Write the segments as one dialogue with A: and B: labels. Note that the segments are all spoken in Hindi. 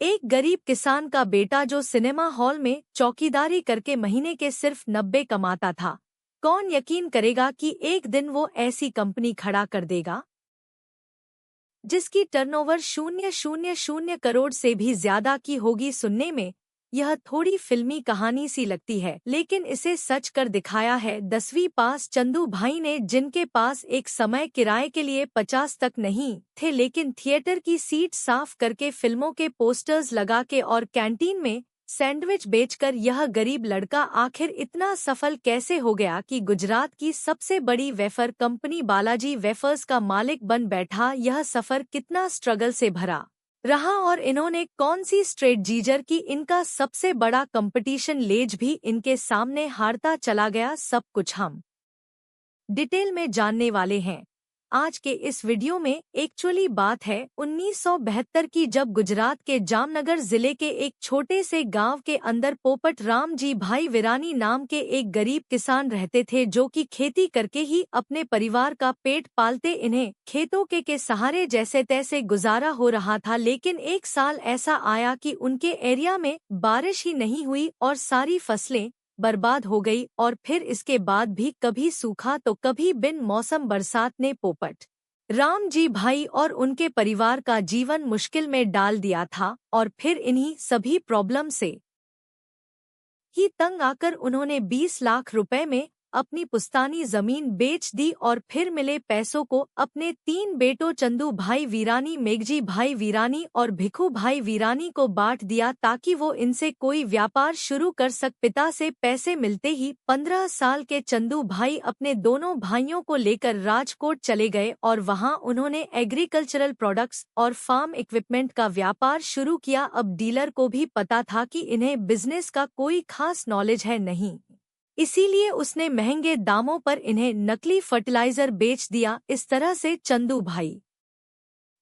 A: एक गरीब किसान का बेटा जो सिनेमा हॉल में चौकीदारी करके महीने के सिर्फ 90 कमाता था। कौन यकीन करेगा कि एक दिन वो ऐसी कंपनी खड़ा कर देगा जिसकी टर्नओवर 000 करोड़ से भी ज्यादा की होगी। सुनने में यह थोड़ी फिल्मी कहानी सी लगती है, लेकिन इसे सच कर दिखाया है 10वीं पास चंदू भाई ने, जिनके पास एक समय किराए के लिए 50 तक नहीं थे, लेकिन थिएटर की सीट साफ करके, फिल्मों के पोस्टर्स लगा के और कैंटीन में सैंडविच बेचकर यह गरीब लड़का आखिर इतना सफल कैसे हो गया कि गुजरात की सबसे बड़ी वेफर कंपनी बालाजी वेफर्स का मालिक बन बैठा। यह सफर कितना स्ट्रगल से भरा रहा और इन्होंने कौन सी स्ट्रेटजीजर की इनका सबसे बड़ा कंपटीशन लेज भी इनके सामने हारता चला गया, सब कुछ हम डिटेल में जानने वाले हैं आज के इस वीडियो में। एक्चुअली बात है 1972 की, जब गुजरात के जामनगर जिले के एक छोटे से गांव के अंदर पोपट राम जी भाई विरानी नाम के एक गरीब किसान रहते थे, जो कि खेती करके ही अपने परिवार का पेट पालते। इन्हें खेतों के सहारे जैसे तैसे गुजारा हो रहा था, लेकिन एक साल ऐसा आया कि उनके एरिया में बारिश ही नहीं हुई और सारी फसलें बर्बाद हो गई। और फिर इसके बाद भी कभी सूखा तो कभी बिन मौसम बरसात ने पोपट राम जी भाई और उनके परिवार का जीवन मुश्किल में डाल दिया था। और फिर इन्हीं सभी प्रॉब्लम से ही तंग आकर उन्होंने 20 लाख रुपए में अपनी पुश्तैनी जमीन बेच दी और फिर मिले पैसों को अपने 3 बेटों चंदू भाई वीरानी, मेघजी भाई वीरानी और भिखू भाई वीरानी को बांट दिया, ताकि वो इनसे कोई व्यापार शुरू कर सक। पिता से पैसे मिलते ही 15 साल के चंदू भाई अपने दोनों भाइयों को लेकर राजकोट चले गए और वहां उन्होंने एग्रीकल्चरल प्रोडक्ट्स और फार्म इक्विपमेंट का व्यापार शुरू किया। अब डीलर को भी पता था कि इन्हें बिजनेस का कोई खास नॉलेज है नहीं, इसीलिए उसने महंगे दामों पर इन्हें नकली फर्टिलाइजर बेच दिया। इस तरह से चंदू भाई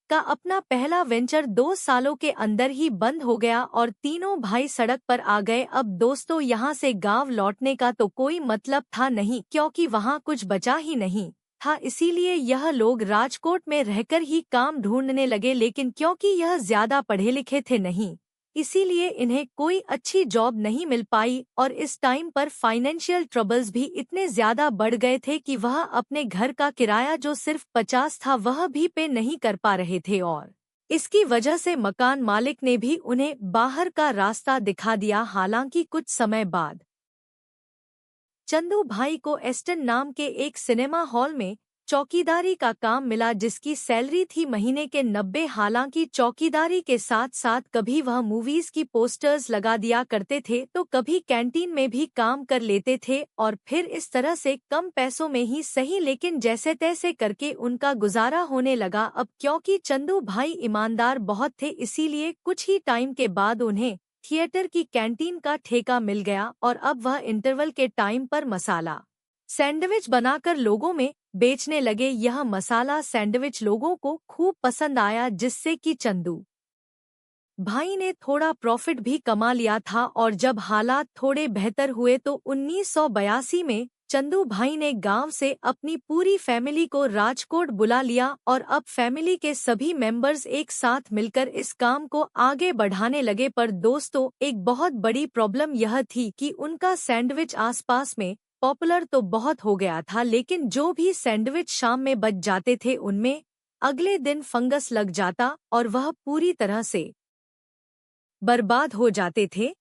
A: का अपना पहला वेंचर 2 सालों के अंदर ही बंद हो गया और तीनों भाई सड़क पर आ गए। अब दोस्तों, यहाँ से गांव लौटने का तो कोई मतलब था नहीं, क्योंकि वहाँ कुछ बचा ही नहीं था। इसीलिए यह लोग राजकोट में रहकर ही काम ढूंढने लगे, लेकिन क्योंकि यह ज्यादा पढ़े लिखे थे नहीं, इसीलिए इन्हें कोई अच्छी जॉब नहीं मिल पाई। और इस टाइम पर फाइनेंशियल ट्रबल्स भी इतने ज्यादा बढ़ गए थे कि वह अपने घर का किराया जो सिर्फ 50 था वह भी पे नहीं कर पा रहे थे, और इसकी वजह से मकान मालिक ने भी उन्हें बाहर का रास्ता दिखा दिया। हालांकि कुछ समय बाद चंदू भाई को एस्टन नाम के एक सिनेमा हॉल में चौकीदारी का काम मिला, जिसकी सैलरी थी महीने के 90। हालांकि चौकीदारी के साथ साथ कभी वह मूवीज की पोस्टर्स लगा दिया करते थे तो कभी कैंटीन में भी काम कर लेते थे, और फिर इस तरह से कम पैसों में ही सही, लेकिन जैसे तैसे करके उनका गुजारा होने लगा। अब क्योंकि चंदू भाई ईमानदार बहुत थे, इसीलिए कुछ ही टाइम के बाद उन्हें थिएटर की कैंटीन का ठेका मिल गया और अब वह इंटरवल के टाइम पर मसाला सैंडविच बनाकर लोगों में बेचने लगे। यह मसाला सैंडविच लोगों को खूब पसंद आया, जिससे कि चंदू भाई ने थोड़ा प्रॉफिट भी कमा लिया था। और जब हालात थोड़े बेहतर हुए तो 1982 में चंदू भाई ने गांव से अपनी पूरी फैमिली को राजकोट बुला लिया और अब फैमिली के सभी मेंबर्स एक साथ मिलकर इस काम को आगे बढ़ाने लगे। पर दोस्तों, एक बहुत बड़ी प्रॉब्लम यह थी कि उनका सैंडविच आसपास में पॉपुलर तो बहुत हो गया था, लेकिन जो भी सैंडविच शाम में बच जाते थे उनमें अगले दिन फंगस लग जाता और वह पूरी तरह से बर्बाद हो जाते थे।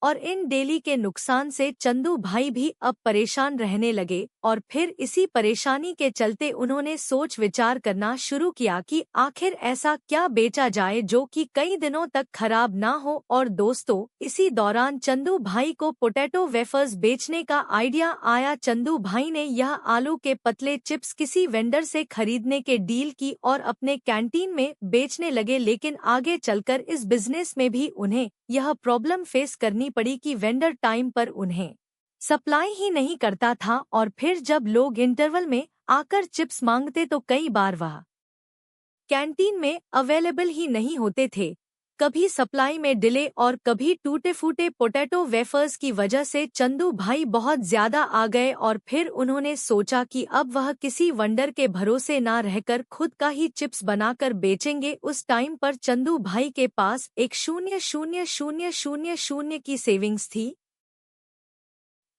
A: और इन डेली के नुकसान से चंदू भाई भी अब परेशान रहने लगे और फिर इसी परेशानी के चलते उन्होंने सोच विचार करना शुरू किया कि आखिर ऐसा क्या बेचा जाए जो कि कई दिनों तक खराब ना हो। और दोस्तों, इसी दौरान चंदू भाई को पोटैटो वेफर्स बेचने का आइडिया आया। चंदू भाई ने यह आलू के पतले चिप्स किसी वेंडर से खरीदने के डील की और अपने कैंटीन में बेचने लगे, लेकिन आगे चलकर इस बिजनेस में भी उन्हें यह प्रॉब्लम फेस करनी पड़ी कि वेंडर टाइम पर उन्हें सप्लाई ही नहीं करता था। और फिर जब लोग इंटरवल में आकर चिप्स मांगते तो कई बार वह कैंटीन में अवेलेबल ही नहीं होते थे। कभी सप्लाई में डिले और कभी टूटे फूटे पोटैटो वेफर्स की वजह से चंदू भाई बहुत ज्यादा आ गए और फिर उन्होंने सोचा कि अब वह किसी वंडर के भरोसे ना रहकर खुद का ही चिप्स बनाकर बेचेंगे। उस टाइम पर चंदू भाई के पास एक 0,000,000 की सेविंग्स थी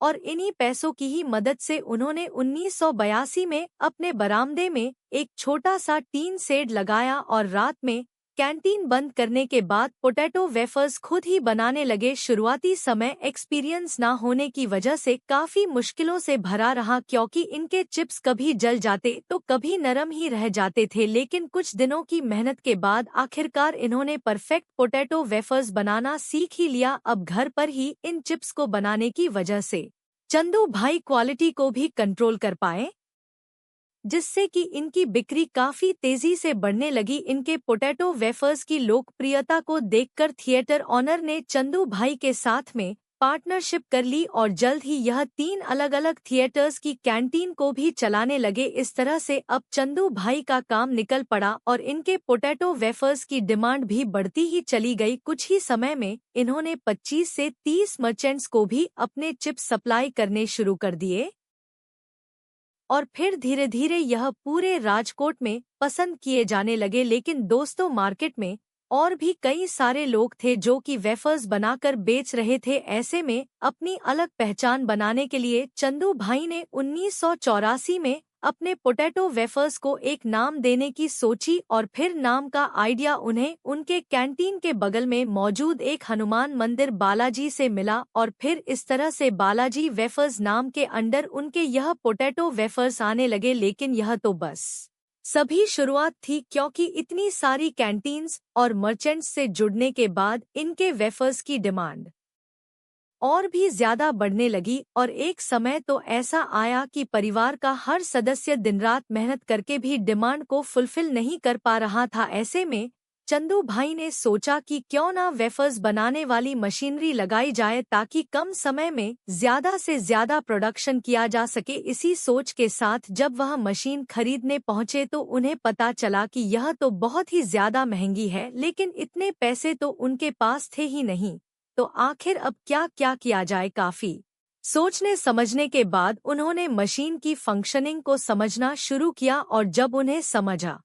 A: और इन्हीं पैसों की ही मदद से उन्होंने 1982 में अपने बरामदे में एक छोटा सा टीन शेड लगाया और रात में कैंटीन बंद करने के बाद पोटैटो वेफर्स खुद ही बनाने लगे। शुरुआती समय एक्सपीरियंस ना होने की वजह से काफी मुश्किलों से भरा रहा, क्योंकि इनके चिप्स कभी जल जाते तो कभी नरम ही रह जाते थे, लेकिन कुछ दिनों की मेहनत के बाद आखिरकार इन्होंने परफेक्ट पोटैटो वेफर्स बनाना सीख ही लिया। अब घर पर ही इन चिप्स को बनाने की वजह से चंदू भाई क्वालिटी को भी कंट्रोल कर पाए, जिससे कि इनकी बिक्री काफी तेजी से बढ़ने लगी। इनके पोटैटो वेफर्स की लोकप्रियता को देखकर थिएटर ऑनर ने चंदू भाई के साथ में पार्टनरशिप कर ली और जल्द ही यह 3 अलग अलग थिएटर्स की कैंटीन को भी चलाने लगे। इस तरह से अब चंदू भाई का काम निकल पड़ा और इनके पोटैटो वेफर्स की डिमांड भी बढ़ती ही चली गई। कुछ ही समय में इन्होंने 25 से 30 मर्चेंट्स को भी अपने चिप्स सप्लाई करने शुरू कर दिए और फिर धीरे धीरे यह पूरे राजकोट में पसंद किए जाने लगे। लेकिन दोस्तों, मार्केट में और भी कई सारे लोग थे जो कि वेफर्स बनाकर बेच रहे थे। ऐसे में अपनी अलग पहचान बनाने के लिए चंदू भाई ने 1984 में अपने पोटैटो वेफर्स को एक नाम देने की सोची और फिर नाम का आइडिया उन्हें उनके कैंटीन के बगल में मौजूद एक हनुमान मंदिर बालाजी से मिला और फिर इस तरह से बालाजी वेफर्स नाम के अंडर उनके यह पोटैटो वेफर्स आने लगे। लेकिन यह तो बस सभी शुरुआत थी, क्योंकि इतनी सारी कैंटीन्स और मर्चेंट्स से जुड़ने के बाद इनके वेफर्स की डिमांड और भी ज्यादा बढ़ने लगी और एक समय तो ऐसा आया कि परिवार का हर सदस्य दिन रात मेहनत करके भी डिमांड को फुलफिल नहीं कर पा रहा था। ऐसे में चंदू भाई ने सोचा कि क्यों ना वेफर्स बनाने वाली मशीनरी लगाई जाए ताकि कम समय में ज्यादा से ज्यादा प्रोडक्शन किया जा सके। इसी सोच के साथ जब वह मशीन खरीदने पहुंचे तो उन्हें पता चला कि यह तो बहुत ही ज्यादा महंगी है, लेकिन इतने पैसे तो उनके पास थे ही नहीं। तो आखिर अब क्या क्या किया जाए? काफी सोचने समझने के बाद उन्होंने मशीन की फंक्शनिंग को समझना शुरू किया और जब उन्हें समझ आ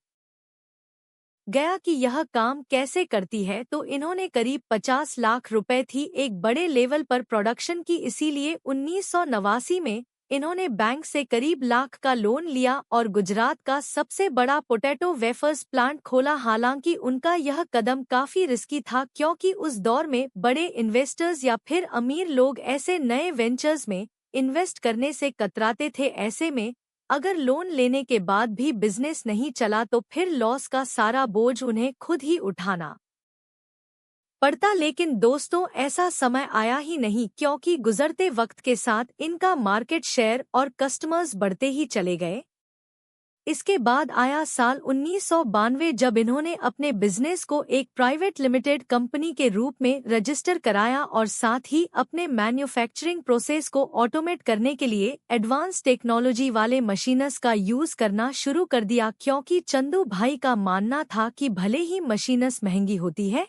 A: गया कि यह काम कैसे करती है तो इन्होंने करीब 50 लाख रुपए थी एक बड़े लेवल पर प्रोडक्शन की। इसीलिए 1989 में इन्होंने बैंक से करीब लाख का लोन लिया और गुजरात का सबसे बड़ा पोटैटो वेफर्स प्लांट खोला। हालांकि उनका यह कदम काफी रिस्की था, क्योंकि उस दौर में बड़े इन्वेस्टर्स या फिर अमीर लोग ऐसे नए वेंचर्स में इन्वेस्ट करने से कतराते थे। ऐसे में अगर लोन लेने के बाद भी बिजनेस नहीं चला तो फिर लॉस का सारा बोझ उन्हें खुद ही उठाना पड़ता। लेकिन दोस्तों, ऐसा समय आया ही नहीं, क्योंकि गुजरते वक्त के साथ इनका मार्केट शेयर और कस्टमर्स बढ़ते ही चले गए। इसके बाद आया साल 1992 जब इन्होंने अपने बिजनेस को एक प्राइवेट लिमिटेड कंपनी के रूप में रजिस्टर कराया और साथ ही अपने मैन्युफैक्चरिंग प्रोसेस को ऑटोमेट करने के लिए एडवांस टेक्नोलॉजी वाले मशीनस का यूज करना शुरू कर दिया। क्योंकि चंदू भाई का मानना था कि भले ही मशीनस महंगी होती है,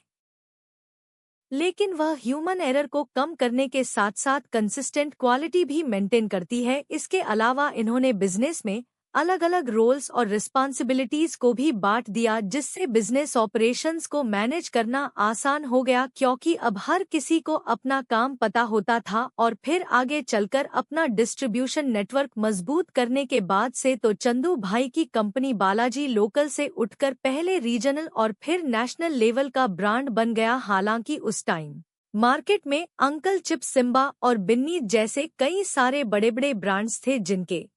A: लेकिन वह ह्यूमन एरर को कम करने के साथ साथ कंसिस्टेंट क्वालिटी भी मेंटेन करती है। इसके अलावा इन्होंने बिजनेस में अलग अलग रोल्स और रिस्पॉन्सिबिलिटीज को भी बांट दिया, जिससे बिजनेस ऑपरेशंस को मैनेज करना आसान हो गया, क्योंकि अब हर किसी को अपना काम पता होता था। और फिर आगे चलकर अपना डिस्ट्रीब्यूशन नेटवर्क मजबूत करने के बाद से तो चंदू भाई की कंपनी बालाजी लोकल से उठकर पहले रीजनल और फिर नेशनल लेवल का ब्रांड बन गया। हालांकि उस टाइम मार्केट में अंकल चिप्स, सिम्बा और बिन्नी जैसे कई सारे बड़े बड़े ब्रांड्स थे जिनके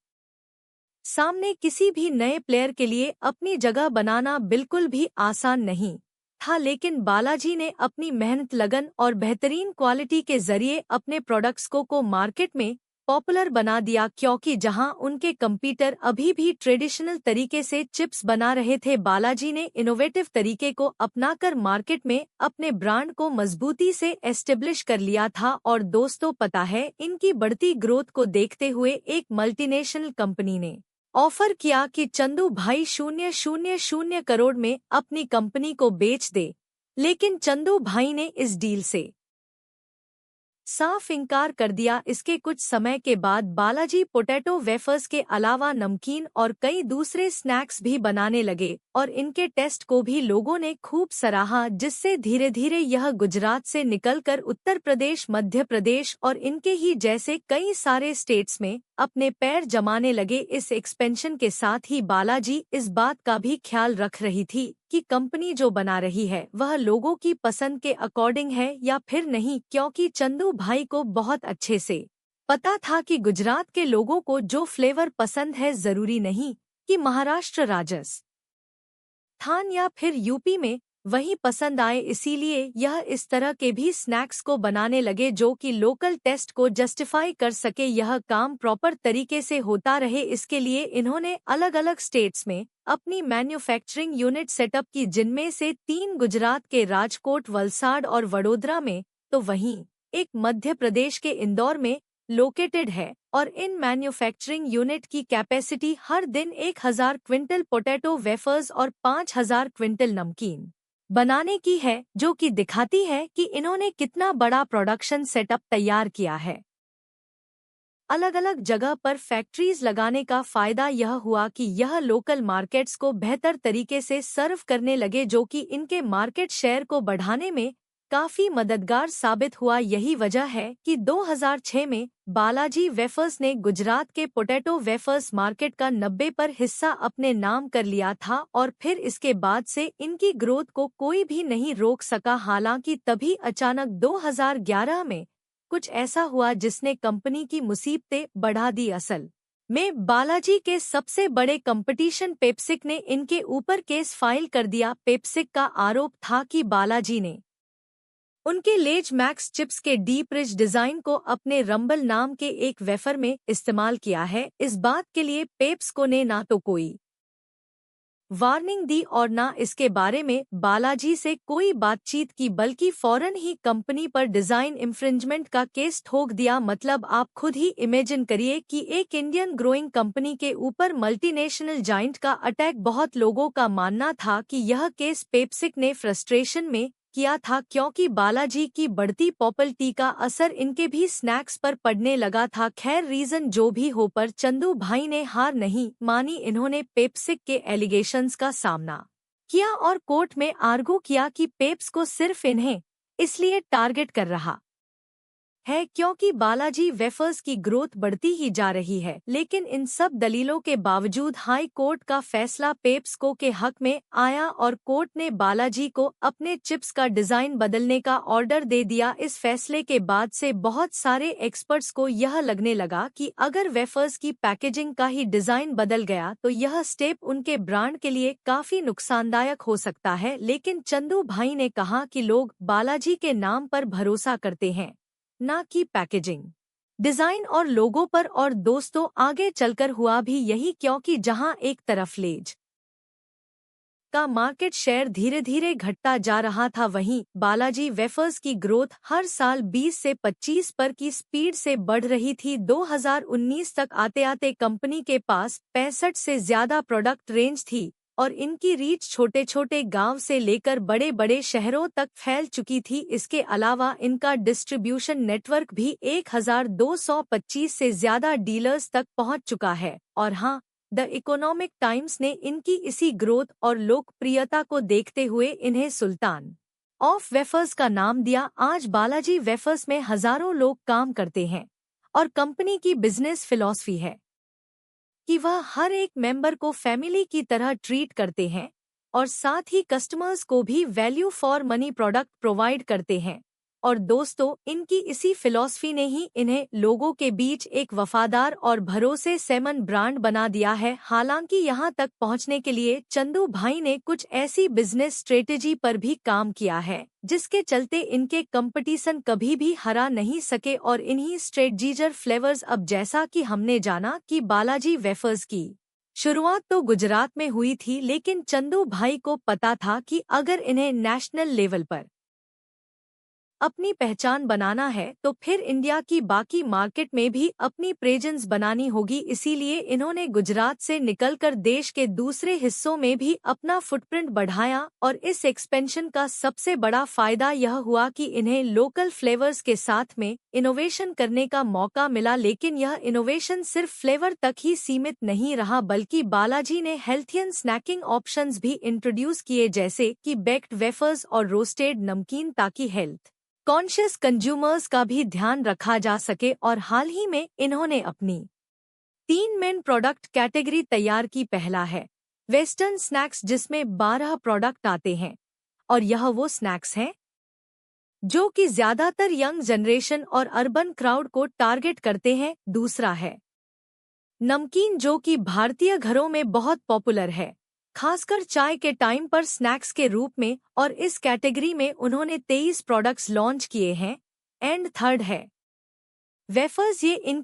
A: सामने किसी भी नए प्लेयर के लिए अपनी जगह बनाना बिल्कुल भी आसान नहीं था। लेकिन बालाजी ने अपनी मेहनत, लगन और बेहतरीन क्वालिटी के जरिए अपने प्रोडक्ट्स को मार्केट में पॉपुलर बना दिया। क्योंकि जहां उनके कंपीटर अभी भी ट्रेडिशनल तरीके से चिप्स बना रहे थे, बालाजी ने इनोवेटिव तरीके को अपनाकर मार्केट में अपने ब्रांड को मजबूती से एस्टेब्लिश कर लिया था। और दोस्तों, पता है, इनकी बढ़ती ग्रोथ को देखते हुए एक मल्टीनेशनल कंपनी ने ऑफर किया कि चंदू भाई 0,00 करोड़ में अपनी कंपनी को बेच दे। लेकिन चंदू भाई ने इस डील से साफ इनकार कर दिया। इसके कुछ समय के बाद बालाजी पोटैटो वेफर्स के अलावा नमकीन और कई दूसरे स्नैक्स भी बनाने लगे और इनके टेस्ट को भी लोगों ने खूब सराहा, जिससे धीरे धीरे यह गुजरात से निकलकर उत्तर प्रदेश, मध्य प्रदेश और इनके ही जैसे कई सारे स्टेट्स में अपने पैर जमाने लगे। इस एक्सपेंशन के साथ ही बालाजी इस बात का भी ख्याल रख रही थी कि कंपनी जो बना रही है वह लोगों की पसंद के अकॉर्डिंग है या फिर नहीं, क्योंकि चंदू भाई को बहुत अच्छे से पता था कि गुजरात के लोगों को जो फ्लेवर पसंद है जरूरी नहीं कि महाराष्ट्र, राजस्थान या फिर यूपी में वही पसंद आए। इसीलिए यह इस तरह के भी स्नैक्स को बनाने लगे जो कि लोकल टेस्ट को जस्टिफाई कर सके, यह काम प्रॉपर तरीके से होता रहे। इसके लिए इन्होंने अलग अलग स्टेट्स में अपनी मैन्युफैक्चरिंग यूनिट सेटअप की, जिनमें से 3 गुजरात के राजकोट, वलसाड और वडोदरा में, तो वहीं एक मध्य प्रदेश के इंदौर में लोकेटेड है। और इन मैन्युफैक्चरिंग यूनिट की कैपेसिटी हर दिन 1000 क्विंटल पोटैटो वेफर्स और 5000 क्विंटल नमकीन बनाने की है, जो कि दिखाती है कि इन्होंने कितना बड़ा प्रोडक्शन सेटअप तैयार किया है। अलग अलग जगह पर फैक्ट्रीज लगाने का फायदा यह हुआ कि यह लोकल मार्केट्स को बेहतर तरीके से सर्व करने लगे, जो कि इनके मार्केट शेयर को बढ़ाने में काफी मददगार साबित हुआ। यही वजह है कि 2006 में बालाजी वेफर्स ने गुजरात के पोटैटो वेफर्स मार्केट का 90 पर हिस्सा अपने नाम कर लिया था और फिर इसके बाद से इनकी ग्रोथ को कोई भी नहीं रोक सका। हालांकि तभी अचानक 2011 में कुछ ऐसा हुआ जिसने कंपनी की मुसीबतें बढ़ा दी। असल में बालाजी के सबसे बड़े कंपटीशन पेप्सिक ने इनके ऊपर केस फाइल कर दिया। पेप्सिक का आरोप था कि बालाजी ने उनके लेज मैक्स चिप्स के डीप रिच डिजाइन को अपने रंबल नाम के एक वेफर में इस्तेमाल किया है। इस बात के लिए पेप्सिको ने ना तो कोई वार्निंग दी और ना इसके बारे में बालाजी से कोई बातचीत की, बल्कि फौरन ही कंपनी पर डिजाइन इंफ्रिंजमेंट का केस ठोक दिया। मतलब आप खुद ही इमेजिन करिए कि एक इंडियन ग्रोइंग कंपनी के ऊपर मल्टीनेशनल जाइंट का अटैक। बहुत लोगों का मानना था कि यह केस पेप्सिक ने फ्रस्ट्रेशन में किया था, क्योंकि बालाजी की बढ़ती पॉपुलैरिटी का असर इनके भी स्नैक्स पर पड़ने लगा था। खैर, रीजन जो भी हो, पर चंदू भाई ने हार नहीं मानी। इन्होंने पेप्सिक के एलिगेशंस का सामना किया और कोर्ट में आर्गू किया कि पेप्स को सिर्फ इन्हें इसलिए टारगेट कर रहा है क्योंकि बालाजी वेफर्स की ग्रोथ बढ़ती ही जा रही है। लेकिन इन सब दलीलों के बावजूद हाई कोर्ट का फैसला पेप्सिको के हक में आया और कोर्ट ने बालाजी को अपने चिप्स का डिजाइन बदलने का ऑर्डर दे दिया। इस फैसले के बाद से बहुत सारे एक्सपर्ट्स को यह लगने लगा कि अगर वेफर्स की पैकेजिंग का ही डिजाइन बदल गया तो यह स्टेप उनके ब्रांड के लिए काफी नुकसानदायक हो सकता है। लेकिन चंदू भाई ने कहा कि लोग बालाजी के नाम पर भरोसा करते हैं, ना कि पैकेजिंग, डिजाइन और लोगों पर। और दोस्तों, आगे चलकर हुआ भी यही, क्योंकि जहां एक तरफ लेज का मार्केट शेयर धीरे धीरे घटता जा रहा था, वहीं बालाजी वेफर्स की ग्रोथ हर साल 20 से 25 पर की स्पीड से बढ़ रही थी। 2019 तक आते आते कंपनी के पास 65 से ज्यादा प्रोडक्ट रेंज थी और इनकी रीच छोटे छोटे गांव से लेकर बड़े बड़े शहरों तक फैल चुकी थी। इसके अलावा इनका डिस्ट्रीब्यूशन नेटवर्क भी 1225 से ज्यादा डीलर्स तक पहुंच चुका है। और हाँ, द इकोनॉमिक टाइम्स ने इनकी इसी ग्रोथ और लोकप्रियता को देखते हुए इन्हें सुल्तान ऑफ वेफर्स का नाम दिया। आज बालाजी वेफर्स में हजारों लोग काम करते हैं और कंपनी की बिजनेस फिलॉसफी है कि वह हर एक मेंबर को फैमिली की तरह ट्रीट करते हैं और साथ ही कस्टमर्स को भी value for money product provide करते हैं। और दोस्तों, इनकी इसी फिलॉसफी ने ही इन्हें लोगों के बीच एक वफादार और भरोसेमंद ब्रांड बना दिया है। हालांकि यहां तक पहुंचने के लिए चंदू भाई ने कुछ ऐसी बिजनेस स्ट्रेटेजी पर भी काम किया है जिसके चलते इनके कंपटीशन कभी भी हरा नहीं सके। और इन्हीं स्ट्रेटजीजर फ्लेवर्स, अब जैसा कि हमने जाना कि बालाजी वेफर्स की शुरुआत तो गुजरात में हुई थी, लेकिन चंदू भाई को पता था कि अगर इन्हें नेशनल लेवल पर अपनी पहचान बनाना है तो फिर इंडिया की बाकी मार्केट में भी अपनी प्रेजेंस बनानी होगी। इसीलिए इन्होंने गुजरात से निकलकर देश के दूसरे हिस्सों में भी अपना फुटप्रिंट बढ़ाया और इस एक्सपेंशन का सबसे बड़ा फायदा यह हुआ कि इन्हें लोकल फ्लेवर्स के साथ में इनोवेशन करने का मौका मिला। लेकिन यह इनोवेशन सिर्फ फ्लेवर तक ही सीमित नहीं रहा, बल्कि बालाजी ने हेल्थियन स्नैकिंग ऑप्शंस भी इंट्रोड्यूस किए, जैसे कि बेक्ड वेफर्स और रोस्टेड नमकीन, ताकि हेल्थ कॉन्शियस कंज्यूमर्स का भी ध्यान रखा जा सके। और हाल ही में इन्होंने अपनी 3 मेन प्रोडक्ट कैटेगरी तैयार की। पहला है वेस्टर्न स्नैक्स, जिसमें 12 प्रोडक्ट आते हैं और यह वो स्नैक्स हैं जो कि ज्यादातर यंग जनरेशन और अर्बन क्राउड को टारगेट करते हैं। दूसरा है नमकीन, जो कि भारतीय घरों में बहुत पॉपुलर है, खासकर चाय के टाइम पर स्नैक्स के रूप में, और इस कैटेगरी में उन्होंने 23 प्रोडक्ट्स लॉन्च किए हैं। एंड थर्ड है वेफर्स, ये इनकी